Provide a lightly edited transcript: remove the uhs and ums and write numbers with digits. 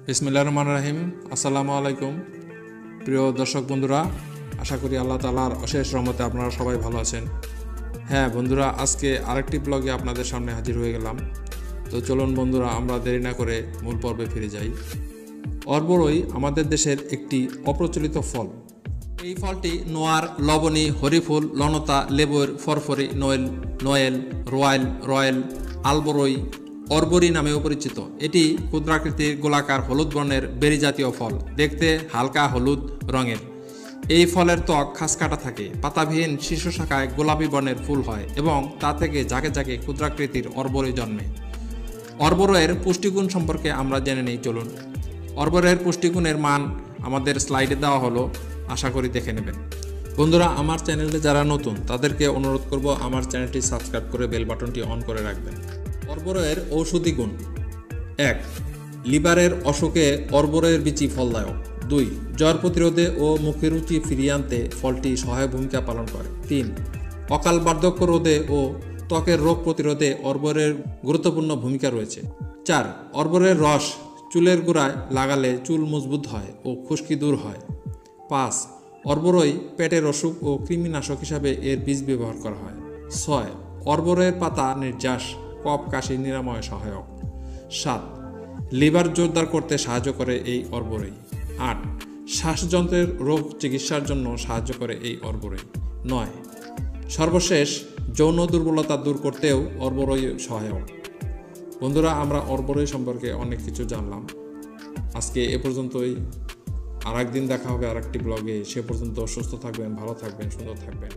বিসমিল্লাহির রহমানির রহিম। আসসালামু আলাইকুম প্রিয় দর্শক বন্ধুরা, আশা করি আল্লাহ তাআলার অশেষ রহমতে আপনারা সবাই ভালো আছেন। হ্যাঁ বন্ধুরা, আজকে আরেকটি ব্লগে আপনাদের সামনে হাজির হয়ে গেলাম। তো চলুন বন্ধুরা, আমরা দেরি না করে মূল পর্বে ফিরে যাই। অর্বরই আমাদের দেশের একটি অপ্রচলিত ফল। এই ফলটি নোয়ার, লবণী, হরিফুল, লনতা, লেবুর, ফরফরি, নোয়েল, রয়েল, আলবরই, অর্বরি নামেও পরিচিত। এটি ক্ষুদ্রাকৃতির গোলাকার হলুদ বর্ণের বেরি জাতীয় ফল, দেখতে হালকা হলুদ রঙের। এই ফলের ত্বক খাসকাটা থাকে, পাতাবিহীন শীর্ষ শাখায় গোলাপি বর্ণের ফুল হয় এবং তা থেকে জাগে জাগে ক্ষুদ্রাকৃতির অর্বরি জন্মে। অর্বরের পুষ্টিগুণ সম্পর্কে আমরা জেনে নেই, চলুন। অর্বরের পুষ্টিগুণের মান আমাদের স্লাইডে দেওয়া হলো, আশা করি দেখে নেবেন। বন্ধুরা, আমার চ্যানেলে যারা নতুন তাদেরকে অনুরোধ করব আমার চ্যানেলটি সাবস্ক্রাইব করে বেল বাটনটি অন করে রাখবেন। অর্বরের ঔষধি গুণ: 1. লিভারের অসুখে অর্বরের বিচি ফলদায়ক। 2. জ্বর প্রতিরোধে ও মুখের রুচি ফিরিয়ে আনতে ফলটি সহায়ক ভূমিকা পালন করে। 3. অকাল বার্ধক্য রোধে ও ত্বকের রোগ প্রতিরোধে অর্বরের গুরুত্বপূর্ণ ভূমিকা রয়েছে। 4. অর্বরের রস চুলের গোড়ায় লাগালে চুল মজবুত হয় ও খুশকি দূর হয়। 5. অর্বরই পেটের অসুখ ও কৃমিনাশক হিসাবে এর বীজ ব্যবহার করা হয়। 6. অর্বরের পাতা নির্যাস কফ কাশি নিরাময় সহায়ক। 7. লিভার জোরদার করতে সাহায্য করে এই অর্বরই। 8. শ্বাসযন্ত্রের রোগ চিকিৎসার জন্য সাহায্য করে এই অর্বরই। 9. সর্বশেষ যৌন দুর্বলতা দূর করতেও অর্বরই সহায়ক। বন্ধুরা, আমরা অর্বরই সম্পর্কে অনেক কিছু জানলাম। আজকে এ পর্যন্তই। আর একদিন দেখা হবে আরেকটি ব্লগে। সে পর্যন্ত সুস্থ থাকবেন, ভালো থাকবেন, সুন্দর থাকবেন।